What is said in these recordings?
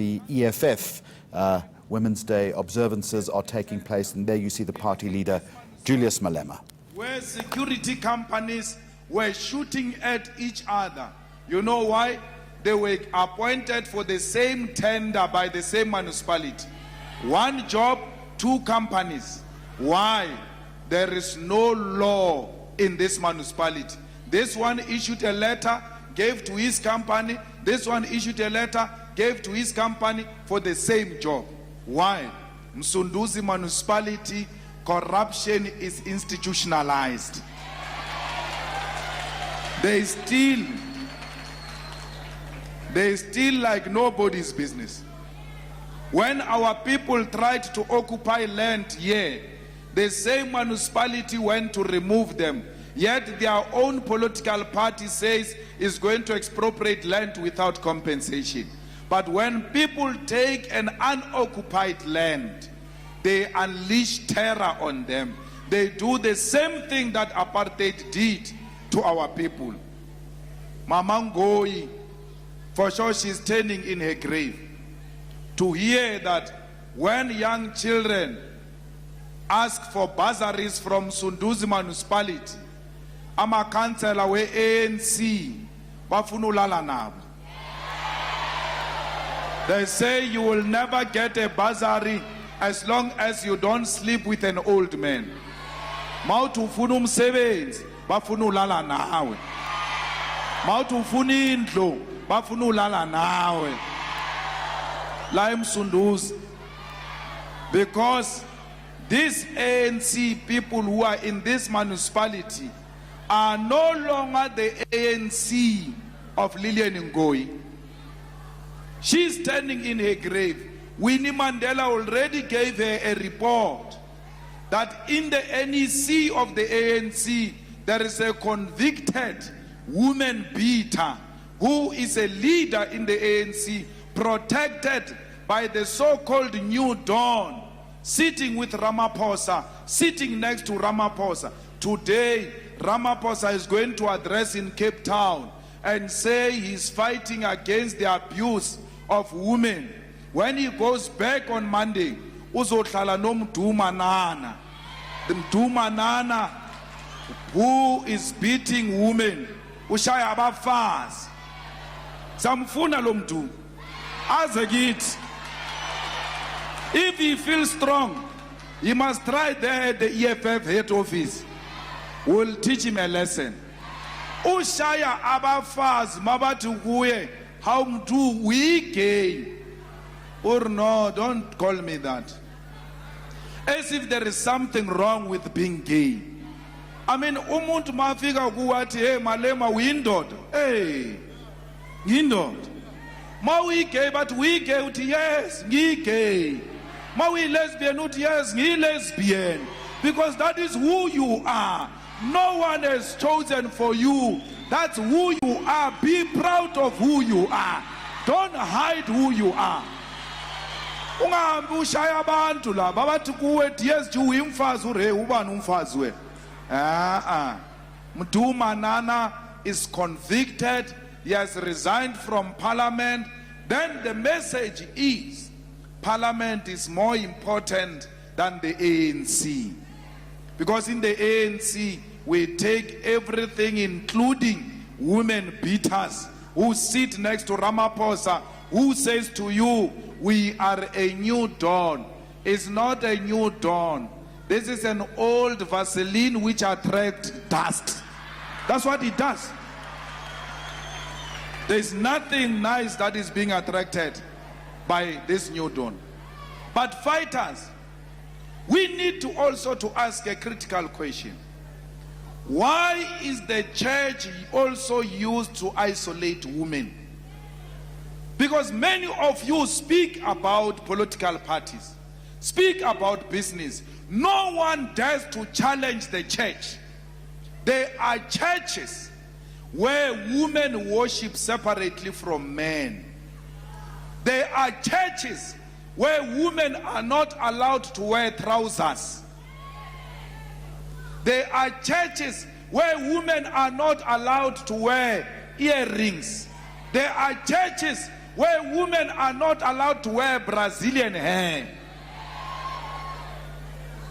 The EFF Women's Day observances are taking place, and there you see the party leader, Julius Malema. Where security companies were shooting at each other. You know why? They were appointed for the same tender by the same municipality. One job, two companies. Why? There is no law in this municipality. This one issued a letter, gave to his company. This one issued a letter, gave to his company for the same job. Why? Msunduzi municipality, corruption is institutionalized. They steal like nobody's business. When our people tried to occupy land here, the same municipality went to remove them. Yet their own political party says is going to expropriate land without compensation. But when people take an unoccupied land, they unleash terror on them. They do the same thing that apartheid did to our people. Mama Ngoi, for sure she's turning in her grave to hear that when young children ask for bursaries from Sunduzi municipality, ama councillor we ANC bafuna ulala nabo. They say you will never get a bursary as long as you don't sleep with an old man. Mawuthi ufuna umsebenzi bafuna ulala nawe. Mawuthi ufuna indlu bafuna ulala nawe. La eMsunduzi. Because these ANC people who are in this municipality are no longer the ANC of Lillian Ngoi. She's standing in her grave. Winnie Mandela already gave her a report that in the NEC of the ANC, there is a convicted woman beater who is a leader in the ANC, protected by the so-called New Dawn, sitting with Ramaphosa, sitting next to Ramaphosa. Today, Ramaphosa is going to address in Cape Town and say he's fighting against the abuse of women. When he goes back on Monday, uzohlala nomdumanana. The mdumanana who is beating women, ushaya abafazi. Samfuna lo mdu. Azegit. If he feels strong, he must try there at the EFF head office. We'll teach him a lesson. Ushaya abafazi mabati kuye. How do we gay? Or no, don't call me that. As if there is something wrong with being gay. I mean, umuntu mafika kuwathi, hey, Malema, we indoda. Hey, indoda. Ma we gay, but we gay, uthi yes, ngi gay. Ma we lesbian, uthi yes, ngi lesbian. Because that is who you are. No one has chosen for you. That's who you are. Be proud of who you are. Don't hide who you are. Ungahambi ushaya abantu la babathi kuwe yes ju umfazi ure ubani umfazi we. Mdumanana is convicted. He has resigned from parliament. Then the message is parliament is more important than the ANC. Because in the ANC, we take everything, including women beaters who sit next to Ramaphosa, who says to you, we are a new dawn. It's not a new dawn. This is an old Vaseline which attracts dust. That's what it does. There's nothing nice that is being attracted by this new dawn. But fighters, we need to also to ask a critical question. Why is the church also used to isolate women? Because many of you speak about political parties, speak about business. No one dares to challenge the church. There are churches where women worship separately from men. There are churches where women are not allowed to wear trousers. There are churches where women are not allowed to wear earrings. There are churches where women are not allowed to wear Brazilian hair.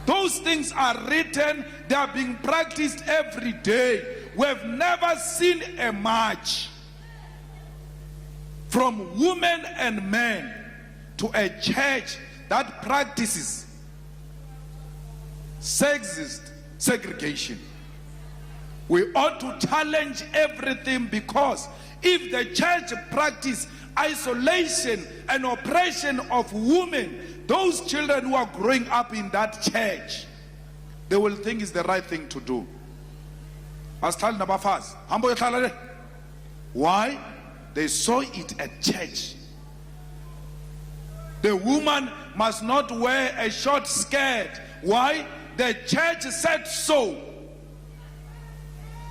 Those things are written, they are being practiced every day. We've never seen a march from women and men to a church that practices sexist segregation. We ought to challenge everything, because if the church practice isolation and oppression of women, those children who are growing up in that church, they will think it's the right thing to do. Why? They saw it at church. The woman must not wear a short skirt. Why? The church said so.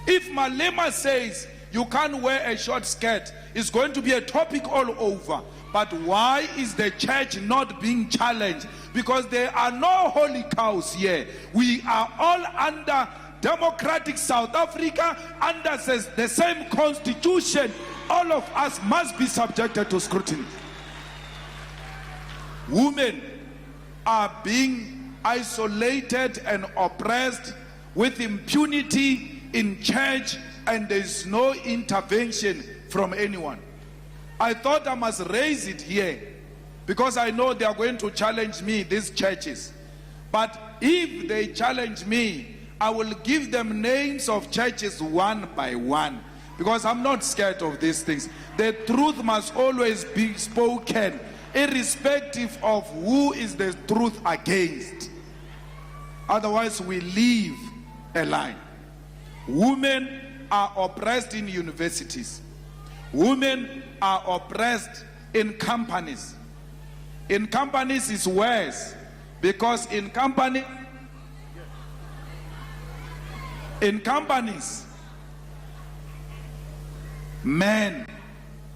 If Malema says you can't wear a short skirt, it's going to be a topic all over. But why is the church not being challenged? Because there are no holy cows here. We are all under democratic South Africa, under the same constitution. All of us must be subjected to scrutiny. Women are being isolated and oppressed with impunity in church, and there is no intervention from anyone. I thought I must raise it here because I know they are going to challenge me, these churches. But if they challenge me, I will give them names of churches one by one, because I'm not scared of these things. The truth must always be spoken, irrespective of who is the truth against. Otherwise, we live a lie. Women are oppressed in universities. Women are oppressed in companies. In companies is worse, because in companies,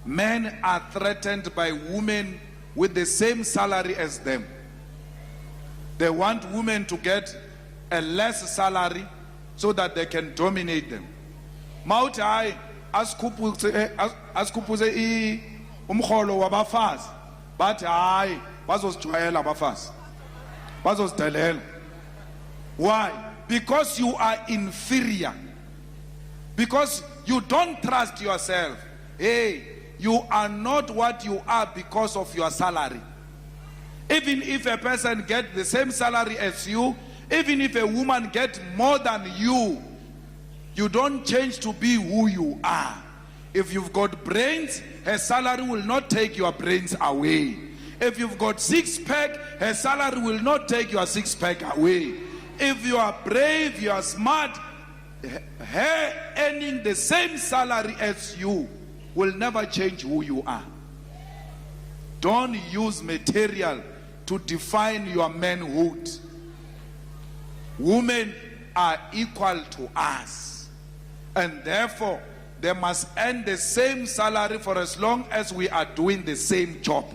men are threatened by women with the same salary as them. They want women to get a less salary so that they can dominate them. Mawuthi hayi asikhuphuse umkholo wabafazi, bathi hayi bazosijwayela abafazi, bazozidelela. Why? Because you are inferior. Because you don't trust yourself. Hey, you are not what you are because of your salary. Even if a person gets the same salary as you, even if a woman gets more than you, you don't change to be who you are. If you've got brains, her salary will not take your brains away. If you've got six-pack, her salary will not take your six-pack away. If you are brave, you are smart, her earning the same salary as you will never change who you are. Don't use material to define your manhood. Women are equal to us, and therefore they must earn the same salary for as long as we are doing the same job.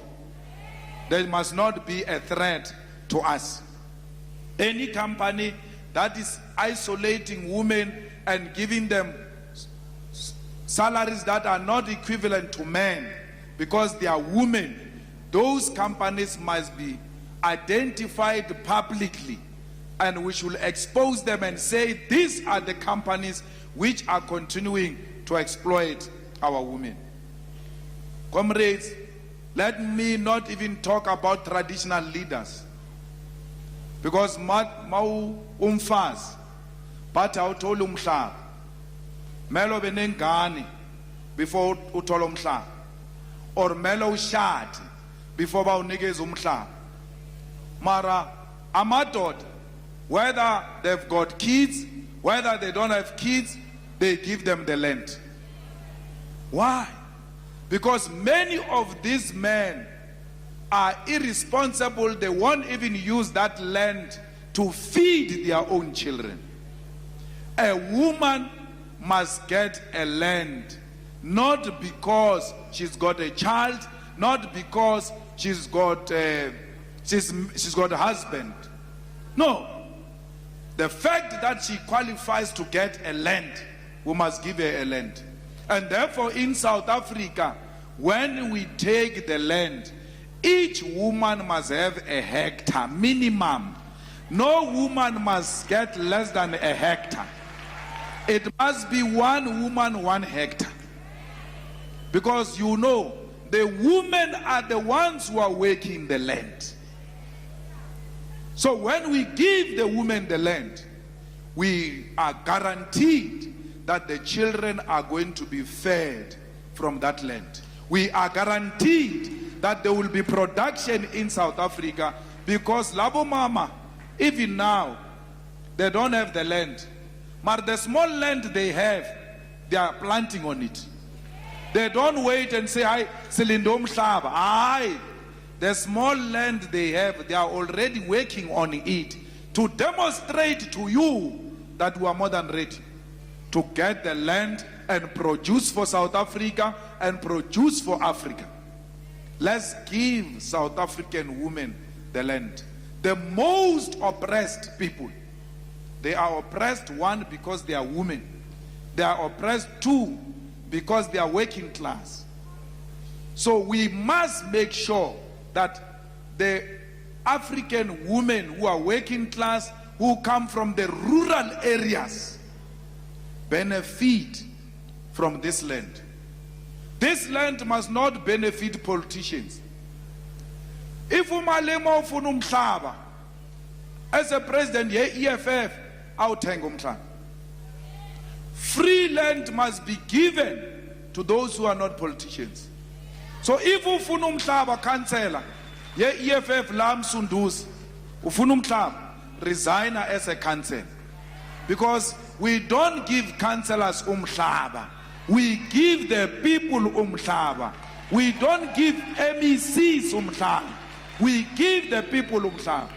There must not be a threat to us. Any company that is isolating women and giving them salaries that are not equivalent to men because they are women, those companies must be identified publicly, and we should expose them and say these are the companies which are continuing to exploit our women. Comrades, let me not even talk about traditional leaders, because mau umfazi bathi awuthola umhlaba melo benengane before uthola umhlaba, or melo ushade before bawunikeza umhlaba. Mara amadoda, whether they've got kids, whether they don't have kids, they give them the land. Why? Because many of these men are irresponsible. They won't even use that land to feed their own children. A woman must get a land, not because she's got a child, not because she's got a husband. No. The fact that she qualifies to get a land, we must give her a land. And therefore in South Africa, when we take the land, each woman must have a hectare minimum. No woman must get less than a hectare. It must be one woman, 1 hectare. Because you know, the women are the ones who are working the land. So when we give the women the land, we are guaranteed that the children are going to be fed from that land. We are guaranteed that there will be production in South Africa, because Labo Mama, even now, they don't have the land. But the small land they have, they are planting on it. They don't wait and say, "Hi, Silindom Shaba." Aye. The small land they have, they are already working on it to demonstrate to you that we are more than ready to get the land and produce for South Africa and produce for Africa. Let's give South African women the land. The most oppressed people, they are oppressed, 1, because they are women. They are oppressed, 2, because they are working class. So we must make sure that the African women who are working class, who come from the rural areas, benefit from this land. This land must not benefit politicians. If Malema ufuna umhlaba, as a president ye EFF, awuthenga umhlaba. Free land must be given to those who are not politicians. So if ufuna umhlaba councillor ye EFF la Msunduzi, ufuna umhlaba, resign as a councillor. Because we don't give councillors umhlaba. We give the people umhlaba. We don't give MECs umhlaba. We give the people umhlaba.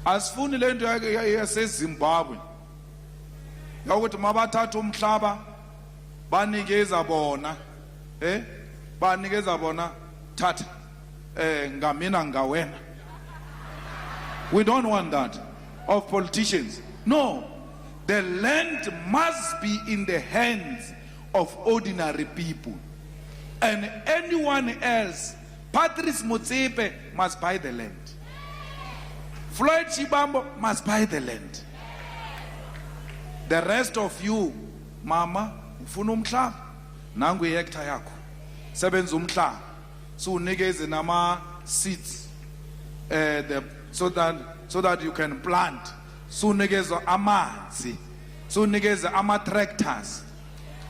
Asifuni lento yaseZimbabwe yokuthi mabathatha umhlaba banikeza bona, banikeza bona, thatha ngamina ngawena. We don't want that of politicians. No, the land must be in the hands of ordinary people. And anyone else, Patrice Motsepe must buy the land. Floyd Shibambo must buy the land. The rest of you, mama, ufuna umhlaba, nangu hectare yakho. Sebenza umhlaba. So unikeze nama seeds so that you can plant. So unikeze amanzi. So unikeze ama tractors.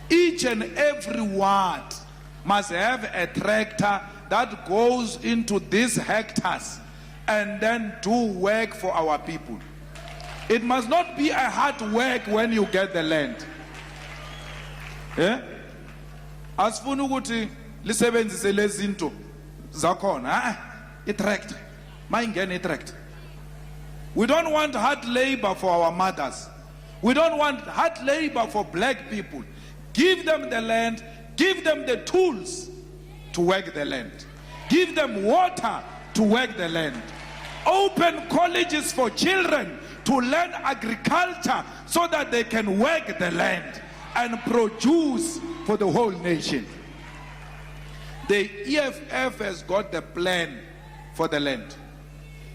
Each and every ward must have a tractor that goes into these hectares and then do work for our people. It must not be a hard work when you get the land. Asifuna ukuthi lisebenzise lezinto zakhona, i-tractor. Mayingena i-tractor. We don't want hard labor for our mothers. We don't want hard labor for black people. Give them the land, give them the tools to work the land. Give them water to work the land. Open colleges for children to learn agriculture so that they can work the land and produce for the whole nation. The EFF has got the plan for the land.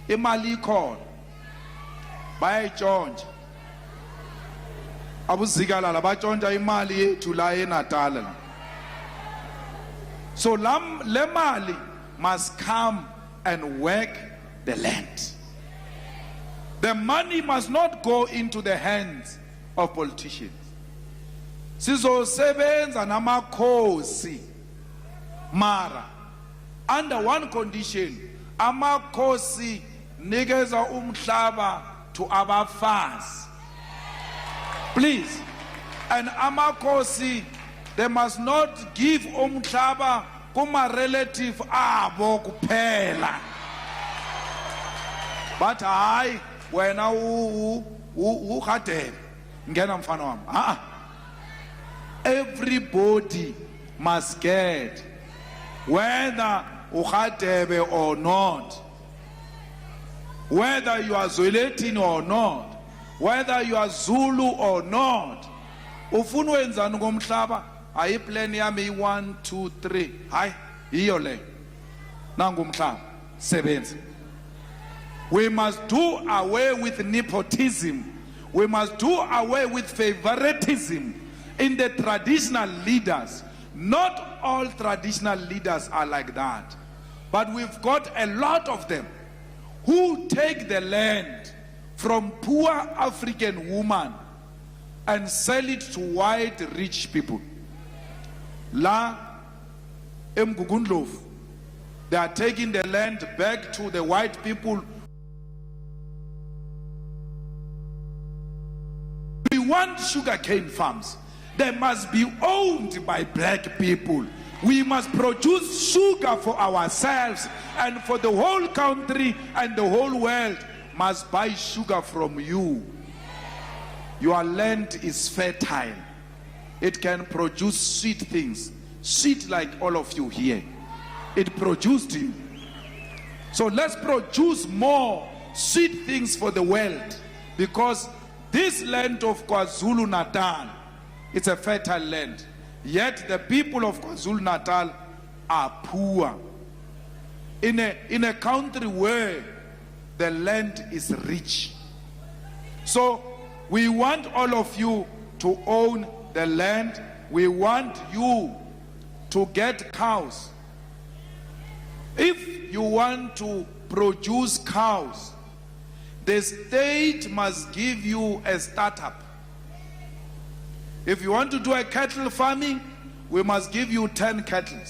Imali called by George. Abu Zigala la bajonja imali yethu la eNatal. So Lemali must come and work the land. The money must not go into the hands of politicians. Sizosebenza namakhosi mara under one condition, amakhosi nikeza umhlaba to abafazi. Please. And amakhosi, they must not give umhlaba kuma relative abo kuphela. But I, when I ukhatebe ngena mfana wami. Everybody must get, whether ukhatebe or not, whether you are Zwelithini or not, whether you are Zulu or not. Ufuna wenzani ngomhlaba, ayi plan yami 1 2 3 hayi iyo le nangu umhlaba sebenza. We must do away with nepotism. We must do away with favoritism in the traditional leaders. Not all traditional leaders are like that, but we've got a lot of them who take the land from poor African women and sell it to white rich people. La Mgugundlovu, they are taking the land back to the white people. We want sugarcane farms. They must be owned by black people. We must produce sugar for ourselves, and for the whole country and the whole world must buy sugar from you. Your land is fertile. It can produce sweet things, sweet like all of you here. It produced you. So let's produce more sweet things for the world, because this land of KwaZulu Natal, it's a fertile land. Yet the people of KwaZulu Natal are poor. In a country where the land is rich. So we want all of you to own the land. We want you to get cows. If you want to produce cows, the state must give you a startup. If you want to do a cattle farming, we must give you 10 cattle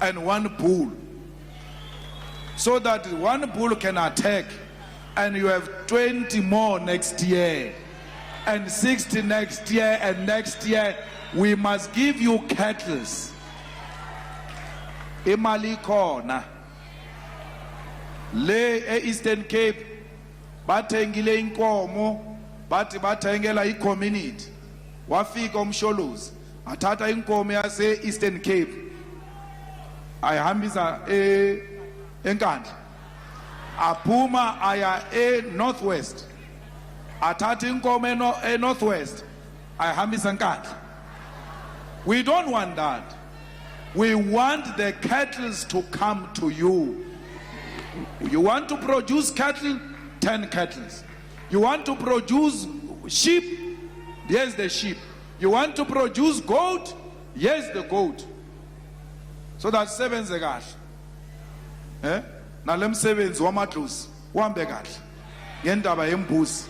and 1 bull, so that 1 bull can attack, and you have 20 more next year, and 60 next year, and next year we must give you cattle. Imali khona le Eastern Cape bathengile inkomo, bathi bathengela i-community. Wafika umsholozi athatha inkomo yase Eastern Cape ayihambisa enkandla, aphuma aya Northwest, athatha inkomo Northwest ayihambisa enkandla. We don't want that. We want the cattle to come to you. You want to produce cattle, 10 cattle. You want to produce sheep, here's the sheep. You want to produce goat, here's the goat. So that sevenze kahle. Nale msebenzi wamadlozi uhambe kahle ngendaba yembuzi.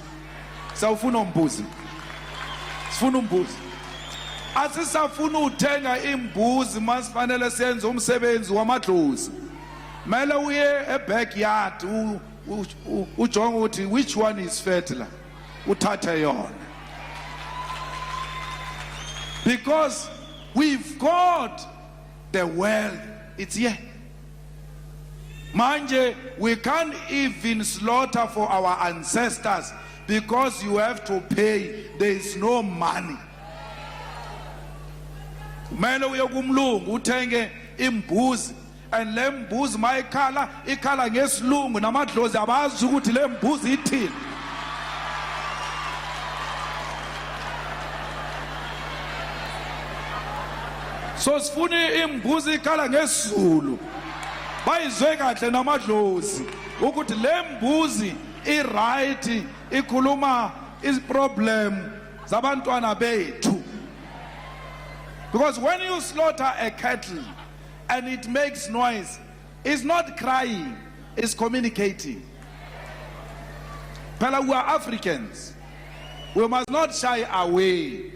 Sawufuna umbuzi. Sifuna umbuzi. Asisafuna uthenga imbuzi, masifanele senze umsebenzi wamadlozi. Mele uye e-backyard ujonga ukuthi which one is fertile, uthathe yona. Because we've got the wealth, it's here. Manje, we can't even slaughter for our ancestors because you have to pay. There is no money. Mele uye kumlungu uthenge imbuzi, and le mbuzi ikhala ngesilungu, namadlozi abazi ukuthi le mbuzi ithini. So sifuna imbuzi ikhala ngesizulu, bayizwe kahle namadlozi ukuthi le mbuzi i-right, ikhuluma is-problem zabantwana bethu. Because when you slaughter a cattle and it makes noise, it's not crying, it's communicating. But we are Africans. We must not shy away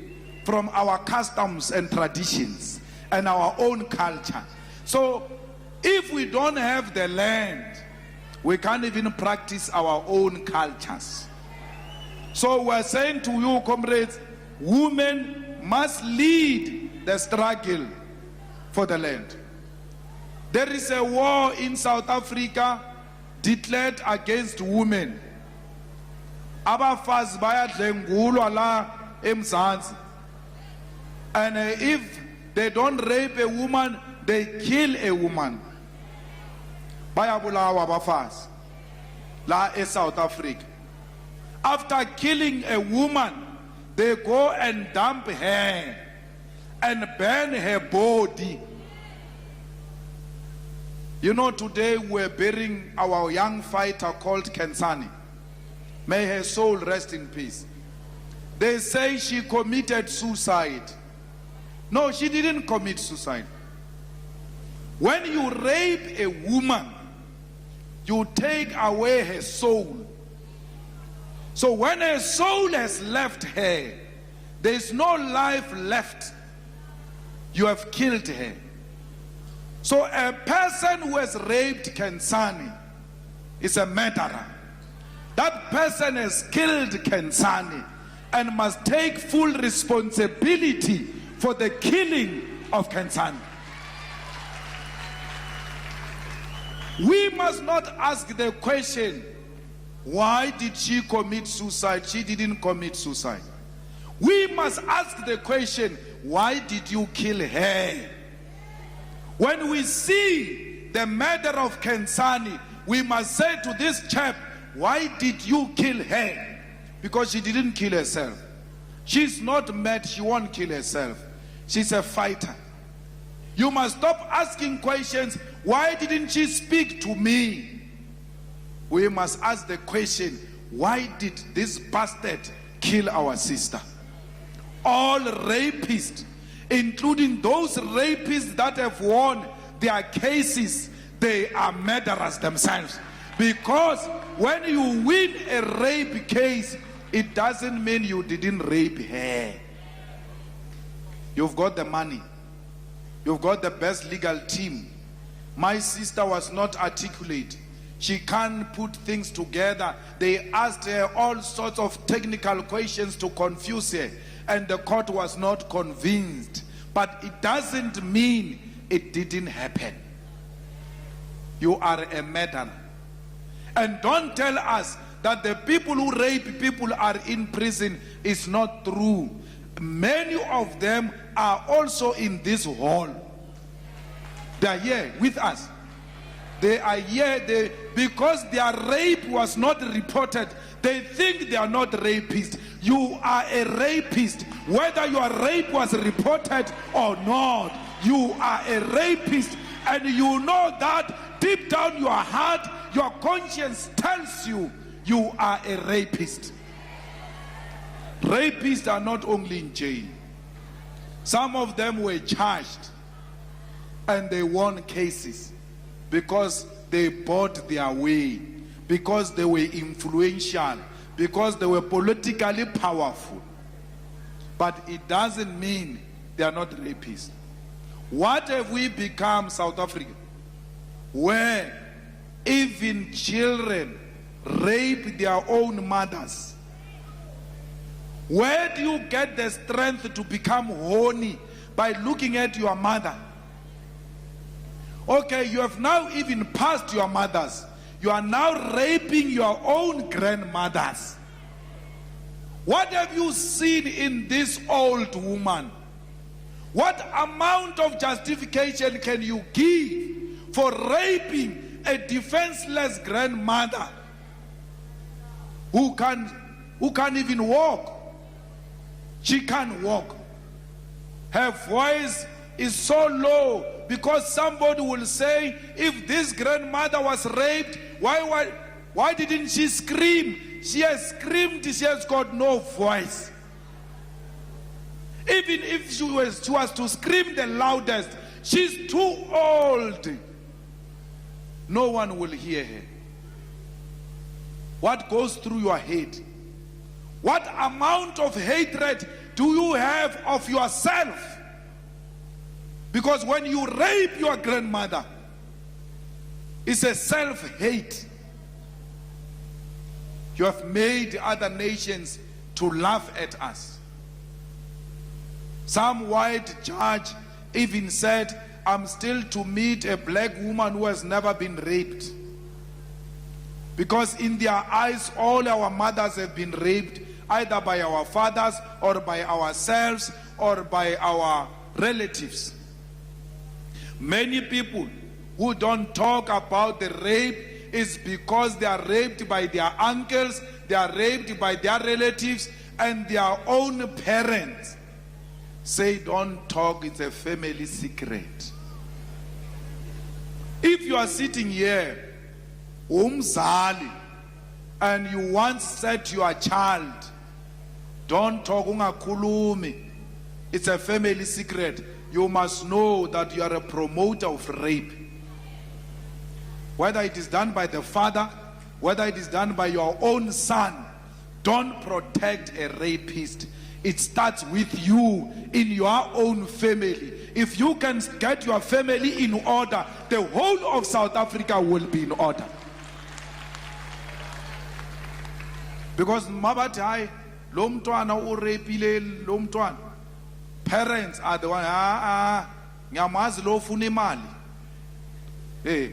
from our customs and traditions and our own culture. So if we don't have the land, we can't even practice our own cultures. So we're saying to you, comrades, women must lead the struggle for the land. There is a war in South Africa declared against women. Abafazi bayadlengulwa la eMzansi. And if they don't rape a woman, they kill a woman. Bayabulawa abafazi la eSouth Africa. After killing a woman, they go and dump her and burn her body. You know, today we're burying our young fighter called Kensani. May her soul rest in peace. They say she committed suicide. No, she didn't commit suicide. When you rape a woman, you take away her soul. So when her soul has left her, there is no life left. You have killed her. So a person who has raped Kensani is a murderer. That person has killed Kensani and must take full responsibility for the killing of Kensani. We must not ask the question, why did she commit suicide? She didn't commit suicide. We must ask the question, why did you kill her? When we see the murder of Kensani, we must say to this chap, why did you kill her? Because she didn't kill herself. She's not mad, she won't kill herself. She's a fighter. You must stop asking questions, why didn't she speak to me? We must ask the question, why did this bastard kill our sister? All rapists, including those rapists that have won their cases, they are murderers themselves. Because when you win a rape case, it doesn't mean you didn't rape her. You've got the money. You've got the best legal team. My sister was not articulate. She can't put things together. They asked her all sorts of technical questions to confuse her, and the court was not convinced. But it doesn't mean it didn't happen. You are a murderer. And don't tell us that the people who rape people are in prison. Is not true. Many of them are also in this hall. They are here with us. They are here because their rape was not reported. They think they are not rapists. You are a rapist. Whether your rape was reported or not, you are a rapist. And you know that deep down your heart, your conscience tells you you are a rapist. Rapists are not only in jail. Some of them were charged and they won cases because they bought their way, because they were influential, because they were politically powerful. But it doesn't mean they are not rapists. What have we become, South Africa, where even children rape their own mothers? Where do you get the strength to become horny? By looking at your mother. Okay, you have now even passed your mothers. You are now raping your own grandmothers. What have you seen in this old woman? What amount of justification can you give for raping a defenseless grandmother who can't even walk? She can't walk. Her voice is so low because somebody will say, if this grandmother was raped, why didn't she scream? She has screamed, she has got no voice. Even if she was to scream the loudest, she's too old. No one will hear her. What goes through your head? What amount of hatred do you have of yourself? Because when you rape your grandmother, it's a self-hate. You have made other nations to laugh at us. Some white judge even said, I'm still to meet a black woman who has never been raped. Because in their eyes, all our mothers have been raped, either by our fathers or by ourselves or by our relatives. Many people who don't talk about the rape is because they are raped by their uncles, they are raped by their relatives and their own parents. say don't talk, it's a family secret. If you are sitting here, umzali, and you once said to your child, don't talk, ungakhulumi, it's a family secret, you must know that you are a promoter of rape. Whether it is done by the father, whether it is done by your own son, don't protect a rapist. It starts with you in your own family. If you can get your family in order, the whole of South Africa will be in order. Because mabathi lo mntwana urepile lo mntwana, parents are the one ngiyamazi lo ufuna imali.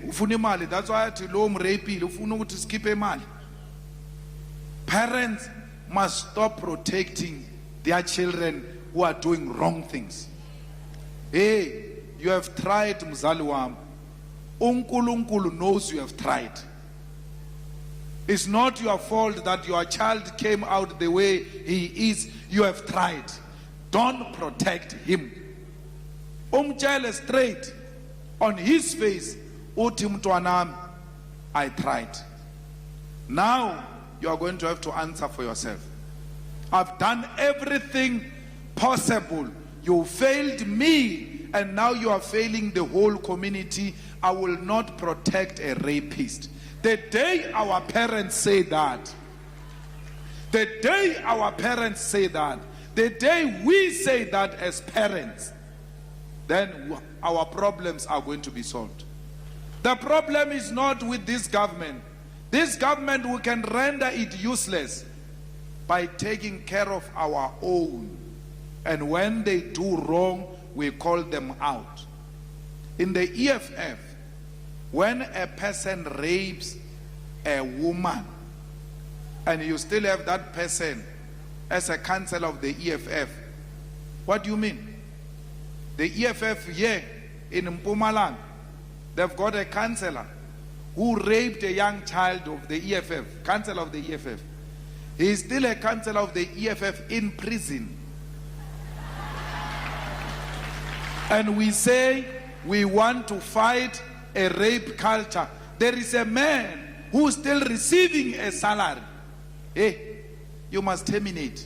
Ufuna imali, that's why athi lo mrepile ufuna ukuthi sikhiphe imali. Parents must stop protecting their children who are doing wrong things. Hey, you have tried, mzali wami. uNkulunkulu knows you have tried. It's not your fault that your child came out the way he is. You have tried. Don't protect him. Umtshele straight on his face, uthi mntwanami, I tried. Now you are going to have to answer for yourself. I've done everything possible. You failed me, and now you are failing the whole community. I will not protect a rapist. The day our parents say that, the day our parents say that, the day we say that as parents, then our problems are going to be solved. The problem is not with this government. This government, we can render it useless by taking care of our own. And when they do wrong, we call them out. In the EFF, when a person rapes a woman, and you still have that person as a councillor of the EFF, what do you mean? The EFF here in Mpumalanga, they've got a councillor who raped a young child of the EFF, councillor of the EFF. He is still a councillor of the EFF in prison. And we say we want to fight a rape culture. There is a man who is still receiving a salary. Hey, you must terminate.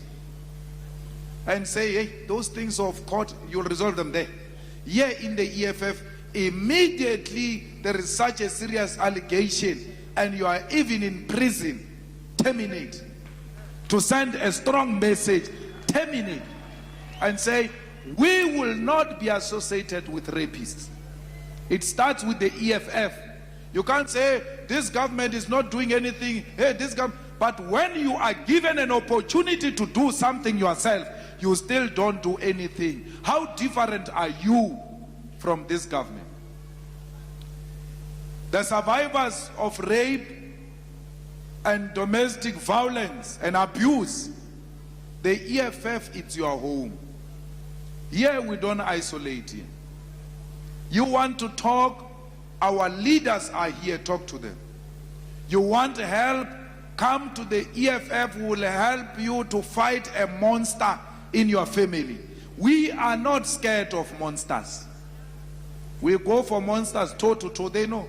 And say, hey, those things of court, you'll resolve them there. Here in the EFF, immediately there is such a serious allegation and you are even in prison, terminate. To send a strong message, terminate. And say, we will not be associated with rapists. It starts with the EFF. You can't say, this government is not doing anything. Hey, this government. But when you are given an opportunity to do something yourself, you still don't do anything. How different are you from this government? The survivors of rape and domestic violence and abuse, the EFF, it's your home. Here we don't isolate you. You want to talk, our leaders are here, talk to them. You want help, come to the EFF, we will help you to fight a monster in your family. We are not scared of monsters. We go for monsters toe to toe, they know.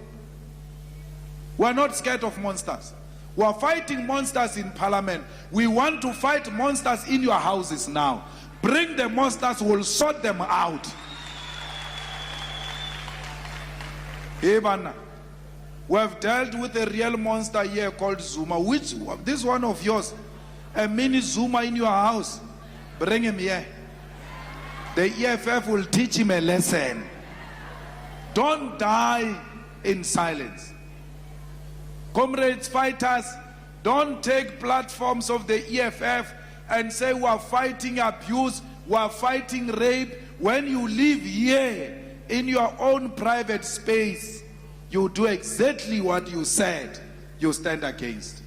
We are not scared of monsters. We are fighting monsters in parliament. We want to fight monsters in your houses now. Bring the monsters, we'll sort them out. Ebana, we have dealt with a real monster here called Zuma. Which, this one of yours, a mini Zuma in your house, bring him here. The EFF will teach him a lesson. Don't die in silence. Comrades, fighters, don't take platforms of the EFF and say we are fighting abuse, we are fighting rape. When you live here in your own private space, you do exactly what you said you stand against.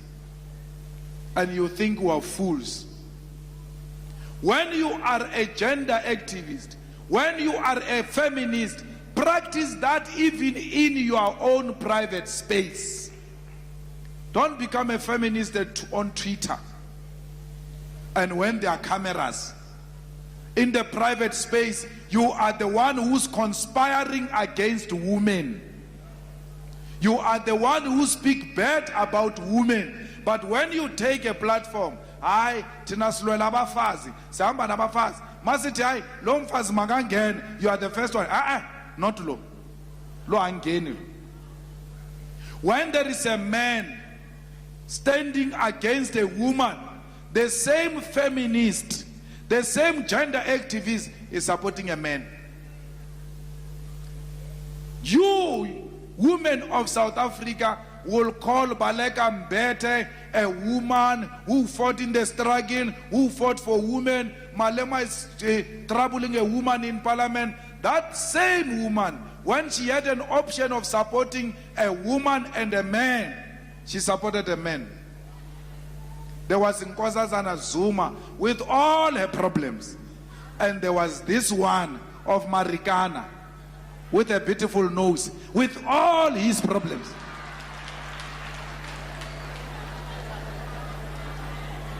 And you think we are fools. When you are a gender activist, when you are a feminist, practice that even in your own private space. Don't become a feminist on Twitter. And when there are cameras, In the private space, you are the one who's conspiring against women. You are the one who speak bad about women. But when you take a platform, hayi thina silwela abafazi, sihamba nabafazi, masithi hayi lo mfazi makangene, you are the first one. Not lo. Lo angeni. When there is a man standing against a woman, the same feminist, the same gender activist is supporting a man. You, women of South Africa, will call Baleka Mbete a woman who fought in the struggle, who fought for women. Malema is troubling a woman in parliament. That same woman, when she had an option of supporting a woman and a man, she supported a man. There was Nkosazana Zuma with all her problems. And there was this one of Marikana with a beautiful nose, with all his problems.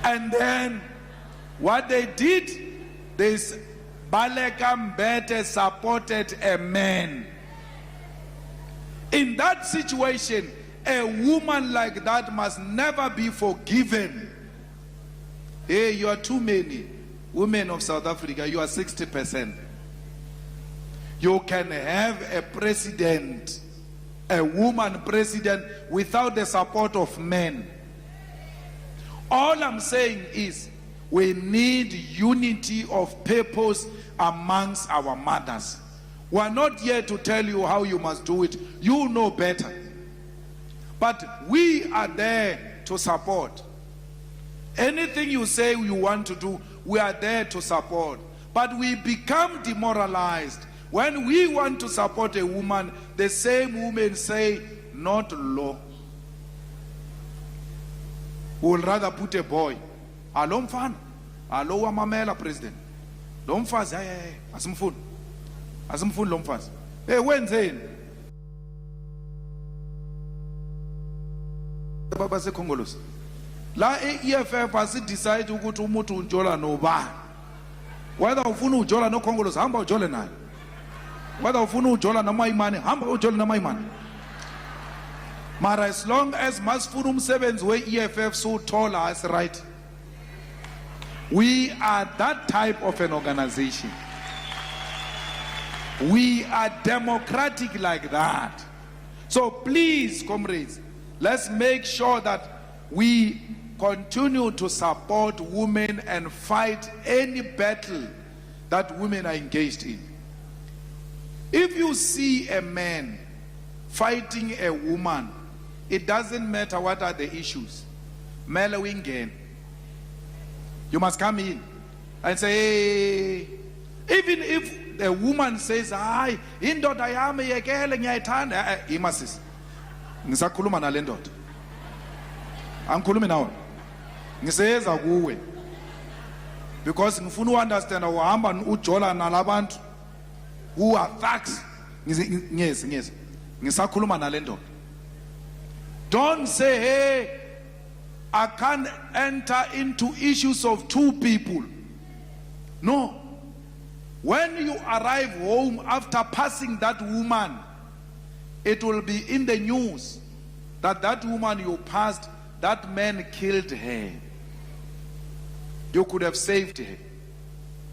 And then what they did, this Baleka Mbete supported a man. In that situation, a woman like that must never be forgiven. Hey, you are too many women of South Africa, you are 60%. You can have a president, a woman president, without the support of men. All I'm saying is we need unity of purpose amongst our mothers. We are not here to tell you how you must do it. You know better. But we are there to support. Anything you say you want to do, we are there to support. But we become demoralized when we want to support a woman. The same women say, not law. We would rather put a boy. Alo mfana, alo wa mamela president. Lo mfazi, asimfuni. Asimfuni lo mfazi. Wenzeni? Baba sekhongolosi. La EFF asi decide ukuthi umuntu unjola nobani. Whether ufuna ujola no khongolosi, hamba ujole naye. Whether ufuna ujola noma imani, hamba ujole noma imani. Mara as long as masifuna umsebenzi we-EFF suthola us right. We are that type of an organization. We are democratic like that. So please, comrades, let's make sure that we continue to support women and fight any battle that women are engaged in. If you see a man fighting a woman, it doesn't matter what are the issues. Melowingen. You must come in and say, hey. Even if the woman says, "Hi, indoda yami yekele ngiyayithanda," imasis. Ngisakhuluma nale ndoda. Angikhulumi nawe. Ngiseza kuwe. Because ngifuna uunderstand uhamba ujola nalabantu who are thugs. Ngiyeza. Ngisakhuluma nale ndoda. Don't say, hey, I can't enter into issues of two people. No. When you arrive home after passing that woman, it will be in the news that that woman you passed, that man killed her. You could have saved her.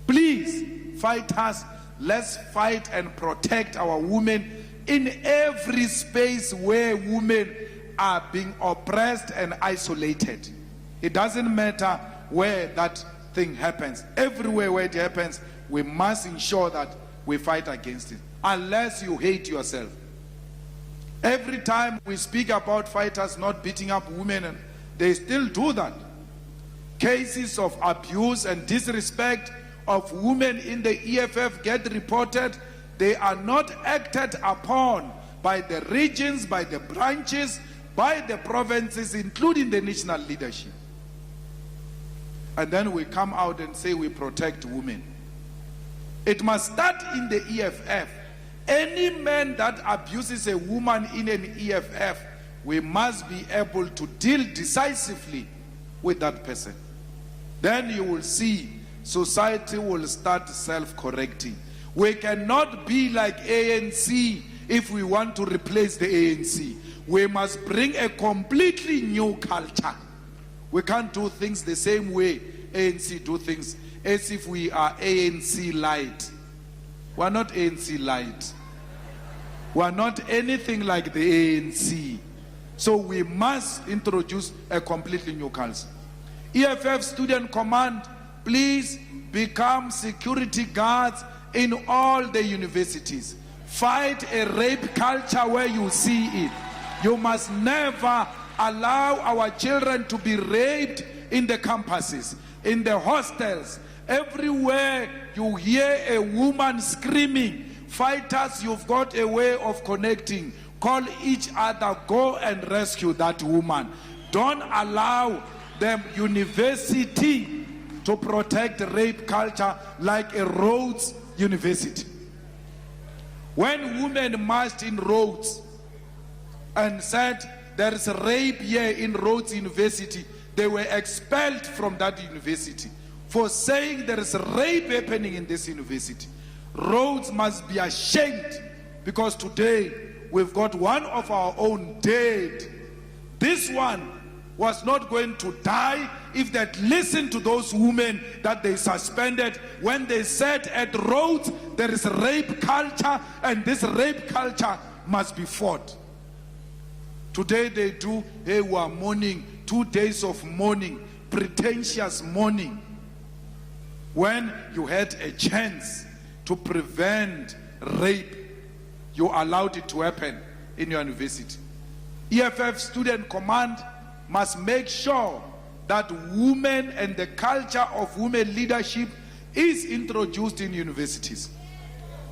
Please fight us. Let's fight and protect our women in every space where women are being oppressed and isolated. It doesn't matter where that thing happens. Everywhere where it happens, we must ensure that we fight against it. Unless you hate yourself. Every time we speak about fighters not beating up women, and they still do that. Cases of abuse and disrespect of women in the EFF get reported. They are not acted upon by the regions, by the branches, by the provinces, including the national leadership. And then we come out and say we protect women. It must start in the EFF. Any man that abuses a woman in an EFF, we must be able to deal decisively with that person. Then you will see society will start self-correcting. We cannot be like ANC if we want to replace the ANC. We must bring a completely new culture. We can't do things the same way ANC do things, as if we are ANC light. We are not ANC light. We are not anything like the ANC. So we must introduce a completely new culture. EFF Student Command, please become security guards in all the universities. Fight a rape culture where you see it. You must never allow our children to be raped in the campuses, in the hostels. Everywhere you hear a woman screaming, fighters, you've got a way of connecting. Call each other, go and rescue that woman. Don't allow the university to protect rape culture like a Rhodes University. When women marched in Rhodes and said there is rape here in Rhodes University, they were expelled from that university for saying there is rape happening in this university. Rhodes must be ashamed, because today we've got one of our own dead. This one was not going to die if they'd listened to those women that they suspended when they said at Rhodes there is rape culture and this rape culture must be fought. Today they do, hey, we are mourning, 2 days of mourning, pretentious mourning. When you had a chance to prevent rape, you allowed it to happen in your university. EFF Student Command must make sure that women and the culture of women leadership is introduced in universities.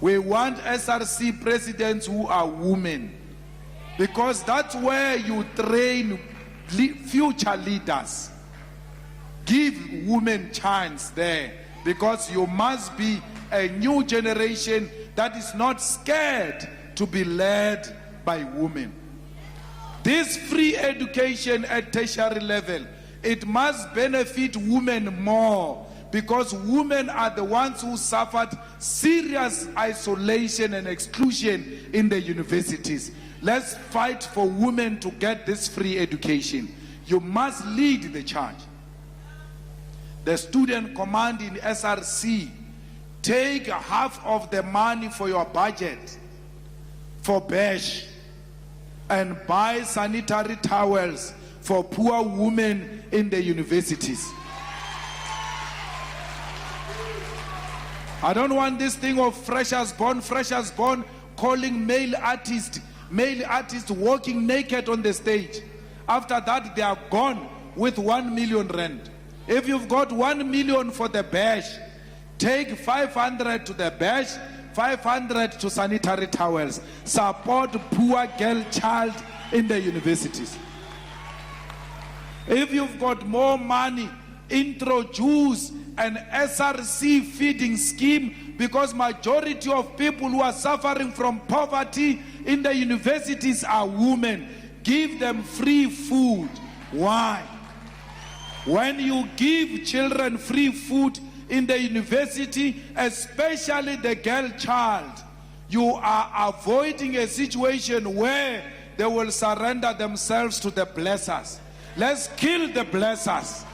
We want SRC presidents who are women, because that's where you train future leaders. Give women chance there, because you must be a new generation that is not scared to be led by women. This free education at tertiary level, it must benefit women more, because women are the ones who suffered serious isolation and exclusion in the universities. Let's fight for women to get this free education. You must lead the charge. The Student Command in SRC, take half of the money for your budget for BASH and buy sanitary towels for poor women in the universities. I don't want this thing of freshers born, calling male artists walking naked on the stage. After that, they are gone with 1 million rand. If you've got 1 million for the BASH, take 500 to the BASH, 500 to sanitary towels. Support poor girl child in the universities. If you've got more money, introduce an SRC feeding scheme, because majority of people who are suffering from poverty in the universities are women. Give them free food. Why? When you give children free food in the university, especially the girl child, you are avoiding a situation where they will surrender themselves to the blessers. Let's kill the blessers.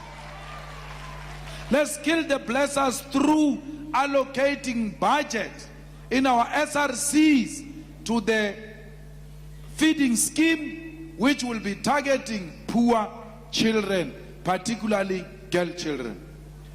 Let's kill the blessers through allocating budget in our SRCs to the feeding scheme, which will be targeting poor children, particularly girl children.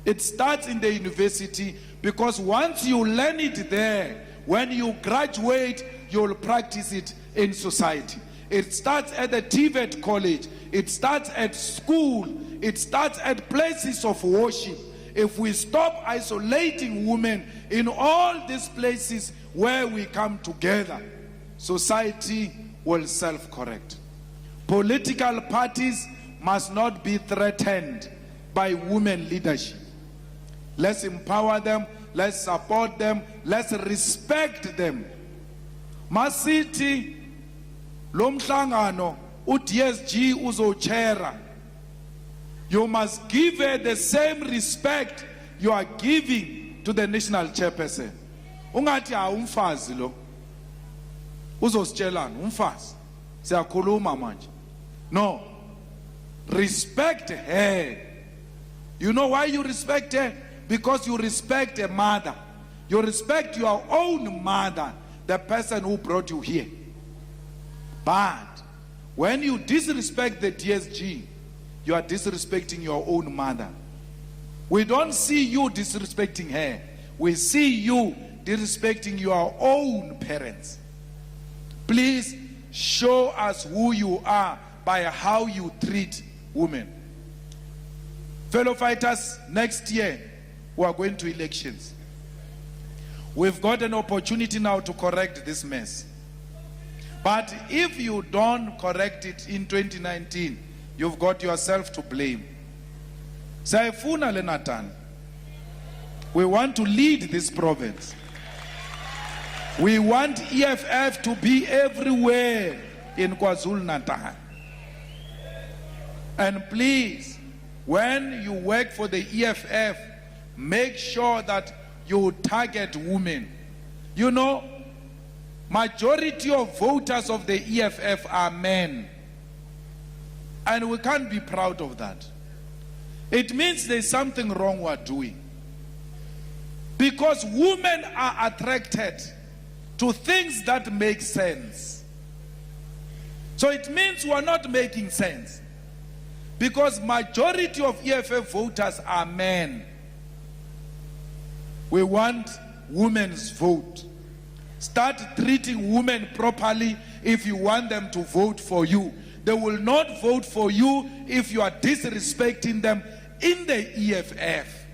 It starts in the university, because once you learn it there, when you graduate, you'll practice it in society. It starts at the TVET college. It starts at school. It starts at places of worship. If we stop isolating women in all these places where we come together, society will self-correct. Political parties must not be threatened by women leadership. Let's empower them, let's support them, let's respect them. Masithi lomhlangano uDSG uzochera. You must give her the same respect you are giving to the national chairperson. Ungathi umfazi lo. Uzositshelana umfazi. Siyakhuluma manje. No. Respect her. You know why you respect her? Because you respect a mother. You respect your own mother, the person who brought you here. But when you disrespect the DSG, you are disrespecting your own mother. We don't see you disrespecting her. We see you disrespecting your own parents. Please show us who you are by how you treat women. Fellow fighters, next year we are going to elections. We've got an opportunity now to correct this mess. But if you don't correct it in 2019, you've got yourself to blame. Sayifuna le Natal. We want to lead this province. We want EFF to be everywhere in KwaZulu Natal. And please, when you work for the EFF, make sure that you target women. You know, majority of voters of the EFF are men. And we can't be proud of that. It means there's something wrong we're doing. Because women are attracted to things that make sense. So it means we're not making sense. Because majority of EFF voters are men. We want women's vote. Start treating women properly if you want them to vote for you. They will not vote for you if you are disrespecting them in the EFF.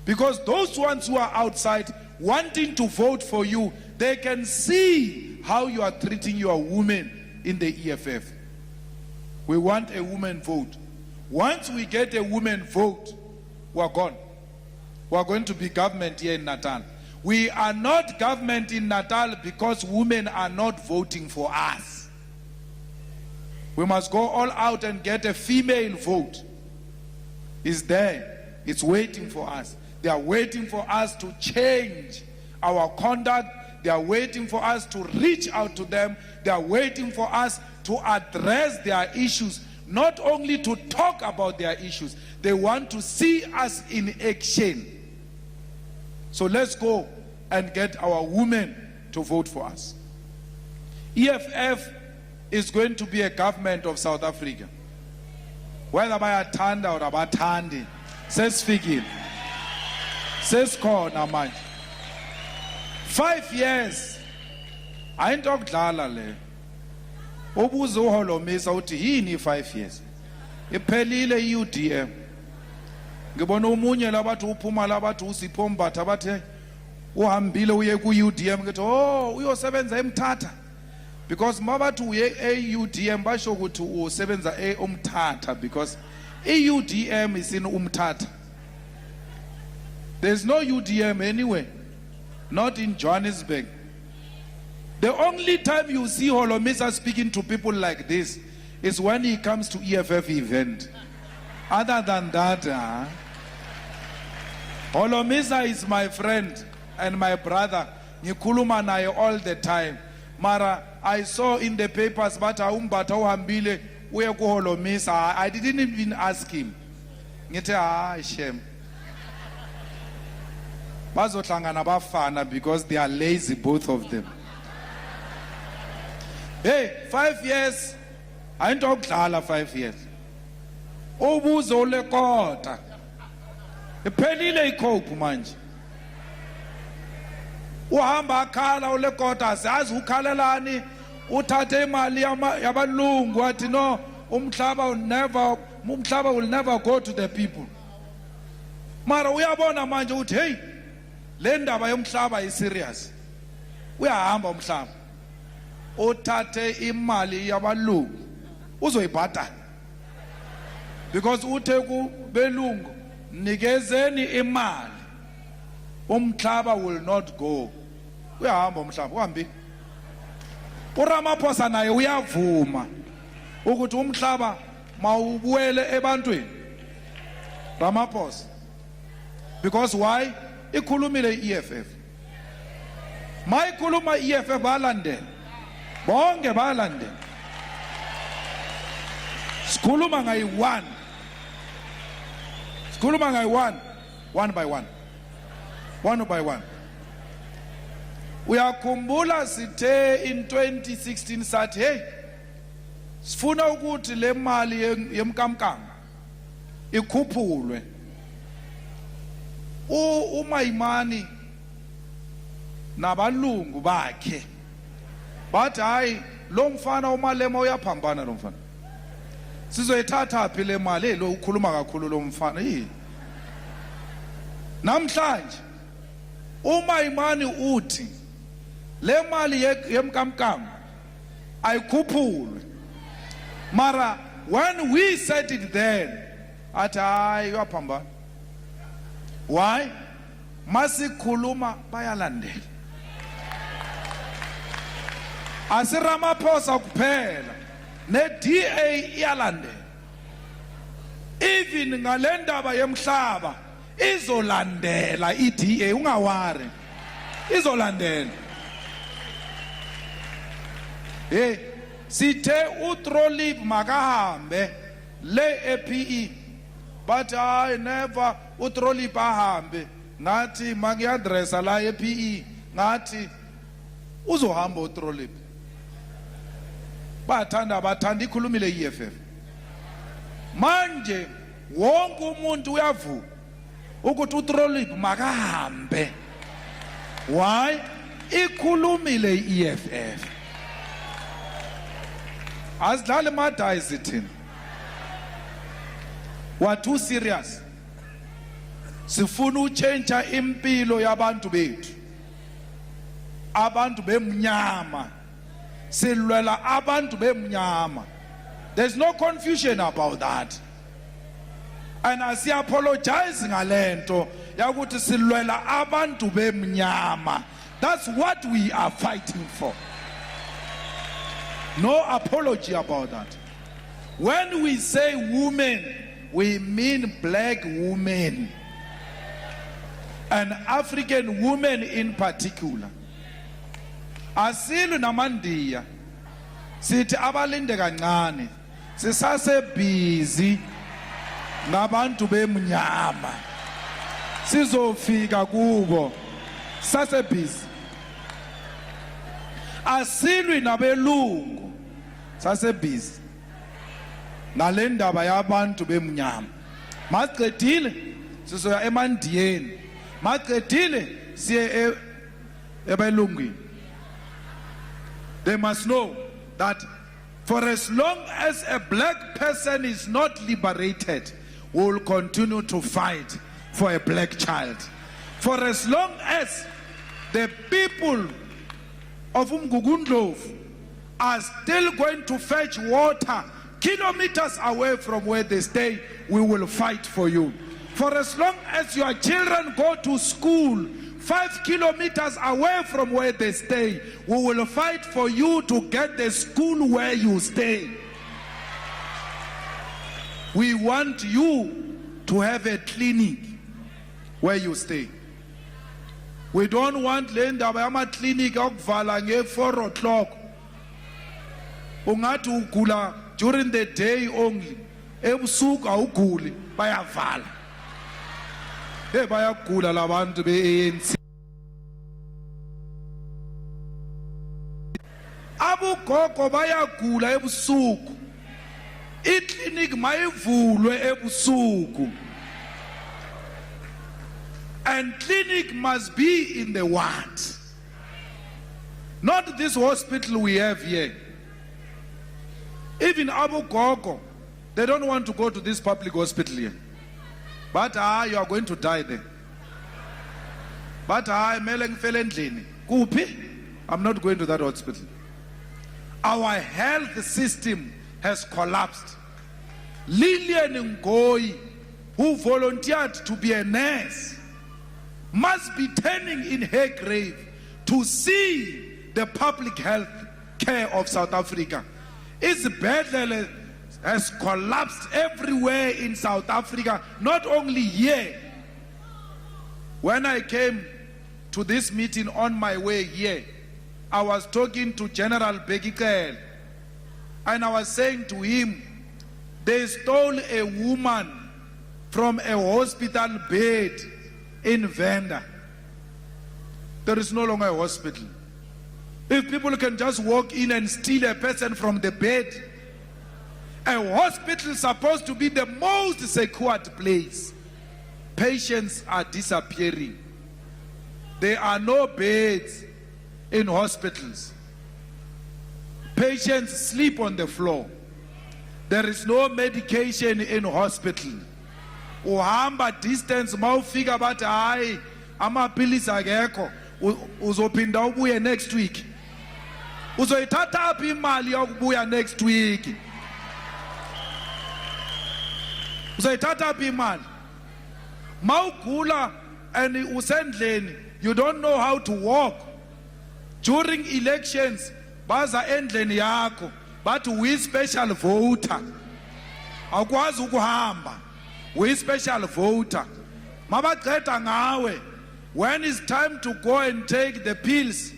Because those ones who are outside wanting to vote for you, they can see how you are treating your women in the EFF. We want a woman vote. Once we get a woman vote, we're gone. We're going to be government here in Natal. We are not government in Natal because women are not voting for us. We must go all out and get a female vote. It's there. It's waiting for us. They are waiting for us to change our conduct. They are waiting for us to reach out to them. They are waiting for us to address their issues, not only to talk about their issues. They want to see us in action. So let's go and get our women to vote for us. EFF is going to be a government of South Africa. Whether bayathanda or abathandi, sesifikile. Sesikhona manje. 5 years. Ayinto okudlala le. Ubuze uHolomisa uthi yini 5 years? Iphelile iUDM. Ngibona umunye labathi uphuma labathi uSipho Mbatha bathe uhambile uye kuUDM ngithi oh uyosebenza eMthatha. Because mabathi uye eUDM basho ukuthi usebenza eMthatha because eUDM is in Umthatha. There's no UDM anywhere. Not in Johannesburg. The only time you see Holomisa speaking to people like this is when he comes to EFF event. Other than that, Holomisa is my friend and my brother. Ngikhuluma naye all the time. Mara, I saw in the papers, but Umbata uhambile uye ku Holomisa. I didn't even ask him. Ngithe shame. Bazohlangana bafana because they are lazy, both of them. Hey, 5 years. I ain't okudlala 5 years. Ubuze ulekota. Iphelile ikhophu manje. Uhamba akhala ulekota asazi ukhalelani uthathe imali yabalungu athi no umhlaba will never go to the people. Mara uyabona manje uthi hey le ndaba yomhlaba is serious. Uyahamba umhlaba. Uthathe imali yabalungu uzoyibhadala. Because uthe ku belungu nikezeni imali. Umhlaba will not go. Uyahamba umhlaba uhambi. uRamaphosa naye uyavuma ukuthi umhlaba mawubuwele ebantwini. Ramaphosa Because why? Ikhulumile EFF. My ikhuluma EFF balandela. Bonke balandela. Sikhuluma ngayi-1. Sikhuluma ngayi-1. One by one. One by one. Uyakhumbula sithe in 2016 sathi hey sifuna ukuthi le mali yemkamkam ikhuphulwe. uMayimani nabalungu bakhe bathi hayi lo mfana uMalema uyaphambana lo mfana. Sizoyithatha phi le mali lo ukhuluma kakhulu lo mfana yini. Namhlanje uMayimani uthi le mali yemkamkam ayikhuphulwe. Mara when we said it then athi hayi uyaphambana. Why? Masikhuluma bayalandela. Asiramaphosa kuphela ne-DA iyalandela. Even ngale ndaba yemhlaba izolandela i-DA, ungawari. Izolandela. Hey, sithe uTrolip makahambe le EPE. But I never uTrolip ahambe. Ngathi mangiadressa la EPE. Ngathi uzohamba uTrolip. Bathanda ikhulumile EFF. Manje wonke umuntu uyavuka ukuthi uTrolip makahambe. Why? Ikhulumile EFF. Asidlale madayi sithini. We're too serious. Sifuna uchenja impilo yabantu bethu. Abantu bemnyama. Silwela abantu bemnyama. There's no confusion about that. And as I apologize ngalento yakuthi silwela abantu bemnyama. That's what we are fighting for. No apology about that. When we say women, we mean black women and African women in particular. Asilu namandiya sithi abalinde kancane sisase busy ngabantu bemnyama sizofika kubo sase busy. Asilwi nabelungu sase busy ngale ndaba yabantu bemnyama. Maqedile sizoya emandiyeni. Maqedile siye ebelungwini. They must know that for as long as a black person is not liberated, we will continue to fight for a black child. For as long as the people of Umgugundlovu are still going to fetch water kilometers away from where they stay, we will fight for you. For as long as your children go to school 5 kilometers away from where they stay, we will fight for you to get the school where you stay. We want you to have a clinic where you stay. We don't want le ndaba yama clinic okuvala nge 4 o'clock. Ungathi ugula during the day only. Ebusuku awuguli bayavala. Bayagula labantu be-ANC. Abogogo bayagula ebusuku. Iclinic mayivulwe ebusuku. And clinic must be in the ward. Not this hospital we have here. Even abogogo, they don't want to go to this public hospital here. But you are going to die there. But meleng felendlini. Kuphi? I'm not going to that hospital. Our health system has collapsed. Lillian Ngoyi, who volunteered to be a nurse, must be turning in her grave to see the public health care of South Africa. Isibhedlele has collapsed everywhere in South Africa, not only here. When I came to this meeting on my way here, I was talking to General Begikel, and I was saying to him, they stole a woman from a hospital bed in Venda. There is no longer a hospital. If people can just walk in and steal a person from the bed, a hospital is supposed to be the most secured place. Patients are disappearing. There are no beds in hospitals. Patients sleep on the floor. There is no medication in hospital. Uhamba distance mawufika bathi hayi amapilisi akekho uzophinda ubuye next week. Uzoyithatha phi imali yokubuya next week? Uzoyithatha phi imali? Mawugula and usendleni, you don't know how to walk. During elections, baza endleni yakho, but we special voter. Awukwazi ukuhamba. We special voter. Mabaqeda ngawe. When it's time to go and take the pills,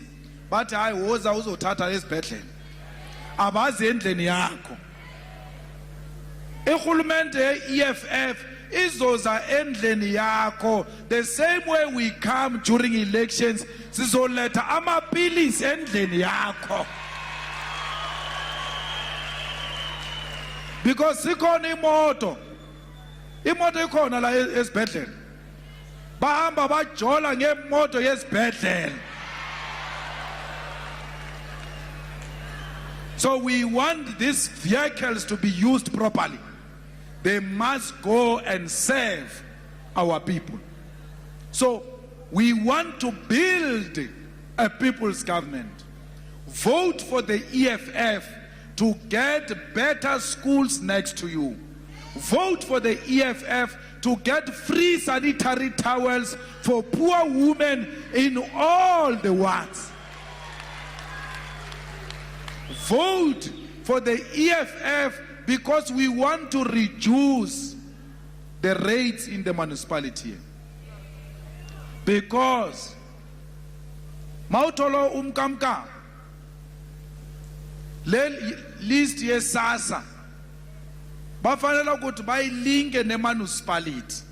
but hayi woza uzothatha esibhedlela. Abazi endleni yakho. Ihulumende EFF izoza endleni yakho the same way we come during elections. Sizoletha amapilisi endleni yakho. Because sikhona imoto ikhona la esibhedlela, bahamba bajola ngemoto yesibhedlela. So we want these vehicles to be used properly. They must go and serve our people. So we want to build a people's government. Vote for the EFF to get better schools next to you. Vote for the EFF to get free sanitary towels for poor women in all the wards. Vote for the EFF because we want to reduce the rates in the municipality. Because Mautolo umkamka le list yesasa bafanele ukuthi bayilinke ne-municipality.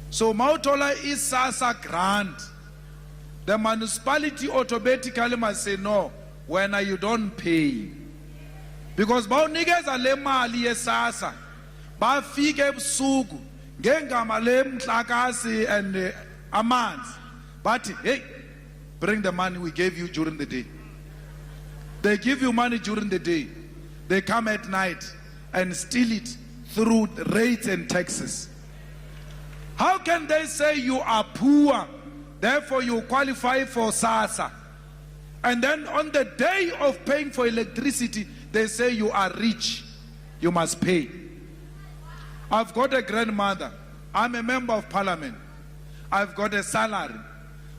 So Mautola is SASA grant. The municipality automatically must say no when you don't pay. Because bawunikeza le mali yesasa bafike ebusuku ngengama le mhlakasi and amanzi bathi hey, bring the money we gave you during the day. They give you money during the day. They come at night and steal it through rates and taxes. How can they say you are poor, therefore you qualify for SASA? And then on the day of paying for electricity, they say you are rich, you must pay. I've got a grandmother. I'm a member of parliament. I've got a salary.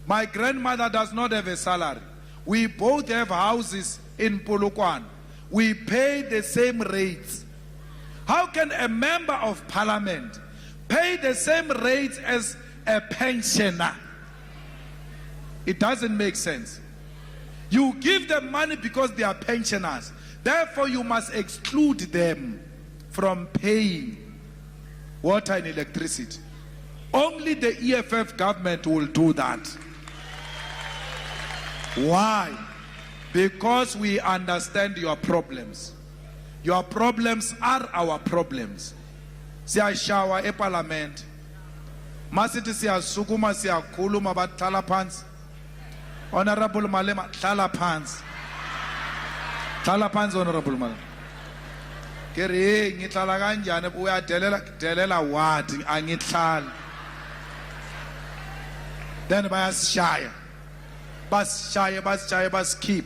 My grandmother does not have a salary. We both have houses in Polokwane. We pay the same rates. How can a member of parliament pay the same rates as a pensioner? It doesn't make sense. You give them money because they are pensioners. Therefore, you must exclude them from paying water and electricity. Only the EFF government will do that. Why? Because we understand your problems. Your problems are our problems. Siyashawa eParliament. Masithi siyasukuma siyakhuluma bahlala phansi. Honorable Malema, hlala phansi. Hlala phansi Honorable Malema. Kere ngihlala kanjani uyadelela wadi angihlali. Then bayasishaya. Basishaya baskip.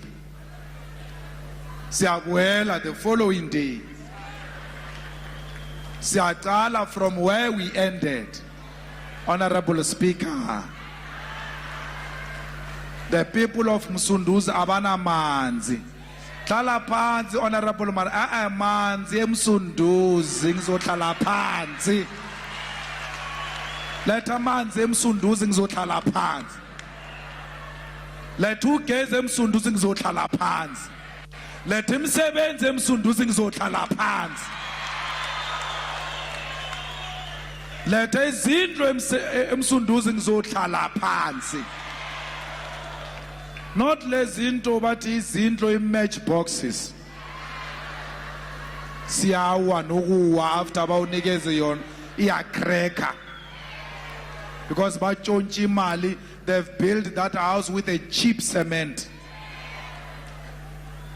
Siyabuyela the following day. Siyaqala from where we ended. Honorable Speaker, the people of Msunduzi abana manzi. Hlala phansi Honorable manzi eMsunduzi ngizohlala phansi. letha amanzi emsunduzi ngizohlala phansi, letha ugezi emsunduzi ngizohlala phansi, letha imisebenzi emsunduzi ngizohlala phansi, letha izindlu emsunduzi ngizohlala phansi. Not lezinto bathi izindlu im-match boxes siyawa nokuwa after bawunikeze yona iyacracker because batshontsha imali. They've built that house with a cheap cement,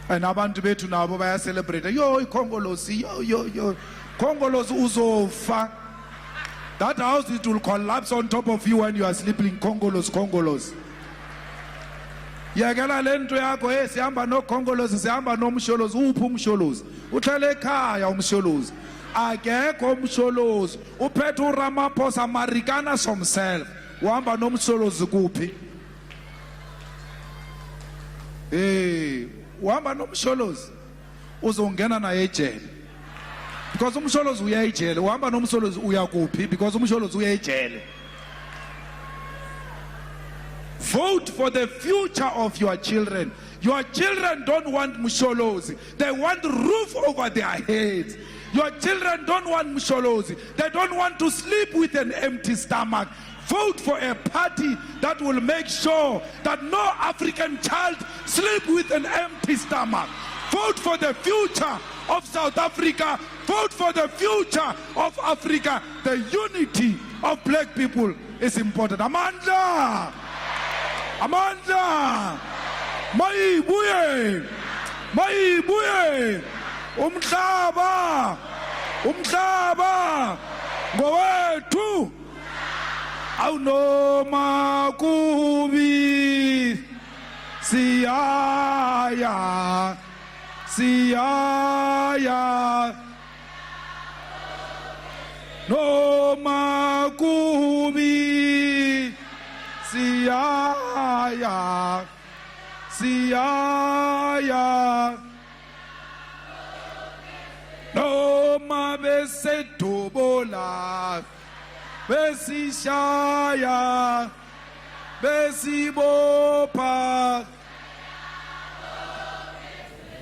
and abantu bethu nabo baya celebrate, yo ikhongolosi, yo khongolosi uzofa. That house, it will collapse on top of you when you are sleeping. Khongolosi yakela lento yakho, sihamba no khongolosi, sihamba no msholozi. Uphi umsholozi? Uhlala ekhaya umsholozi. Akekho umsholozi. Uphethe uRamaphosa Americana himself. Uhamba no msholozi kuphi? Uhamba no msholozi uzongena naye ejele. Because umsholozi uya ejele. Uhamba no msholozi uya kuphi? Because umsholozi uya ejele. Vote for the future of your children. Your children don't want msholozi. They want roof over their heads. Your children don't want msholozi. They don't want to sleep with an empty stomach. Vote for a party that will make sure that no African child sleep with an empty stomach. Vote for the future of South Africa. Vote for the future of Africa. The unity of black people is important. Amandla! Amandla! Mayibuye! Mayibuye! Umhlaba! Umhlaba! Ngowethu! Awunoma kubi! Siyaya! Siyaya! Noma kubi! Siyaya! Siyaya! Noma besedobola! Besishaya! Besibopha!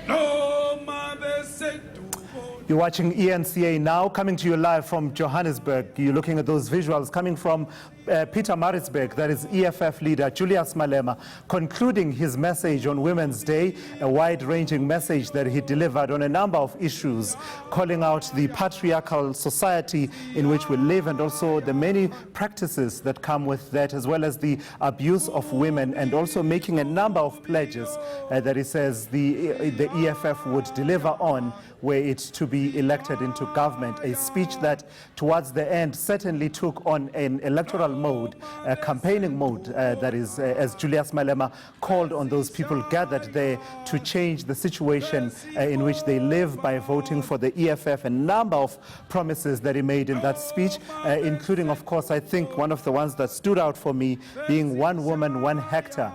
Noma besedobola! You're watching ENCA now, coming to you live from Johannesburg. You're looking at those visuals coming from Pietermaritzburg. That is EFF leader Julius Malema concluding his message on Women's Day, a wide-ranging message that he delivered on a number of issues, calling out the patriarchal society in which we live and also the many practices that come with that, as well as the abuse of women, and also making a number of pledges that he says the EFF would deliver on were it to be elected into government, a speech that towards the end certainly took on an electoral mode, a campaigning mode, that is, as Julius Malema called on those people gathered there to change the situation in which they live by voting for the EFF. A number of promises that he made in that speech, including, of course, I think one of the ones that stood out for me being 1 woman, 1 hectare,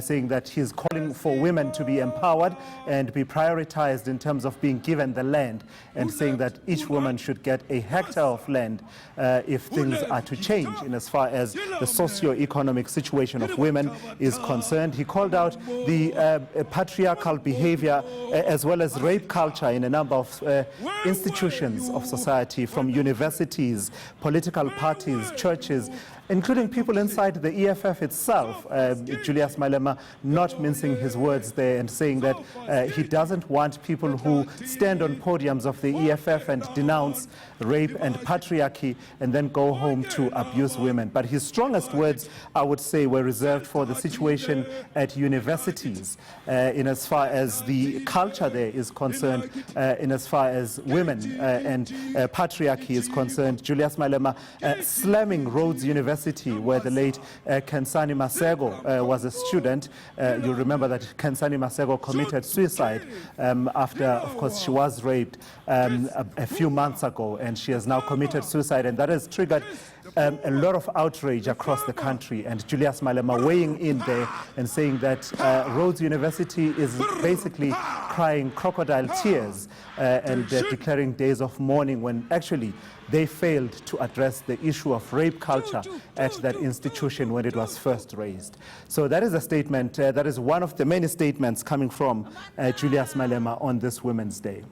saying that he's calling for women to be empowered and be prioritized in terms of being given the land, and saying that each woman should get a hectare of land if things are to change in as far as the socio-economic situation of women is concerned. He called out the patriarchal behavior as well as rape culture in a number of institutions of society, from universities, political parties, churches, including people inside the EFF itself. Julius Malema not mincing his words there and saying that he doesn't want people who stand on podiums of the EFF and denounce rape and patriarchy and then go home to abuse women. But his strongest words, I would say, were reserved for the situation at universities, in as far as the culture there is concerned, in as far as women and patriarchy is concerned. Julius Malema slamming Rhodes University, where the late Kensani Masego was a student. You'll remember that Kensani Masego committed suicide after, of course, she was raped a few months ago, and she has now committed suicide, and that has triggered a lot of outrage across the country, and Julius Malema weighing in there and saying that Rhodes University is basically crying crocodile tears and declaring days of mourning when actually they failed to address the issue of rape culture at that institution when it was first raised. So that is a statement, that is one of the many statements coming from Julius Malema on this Women's Day.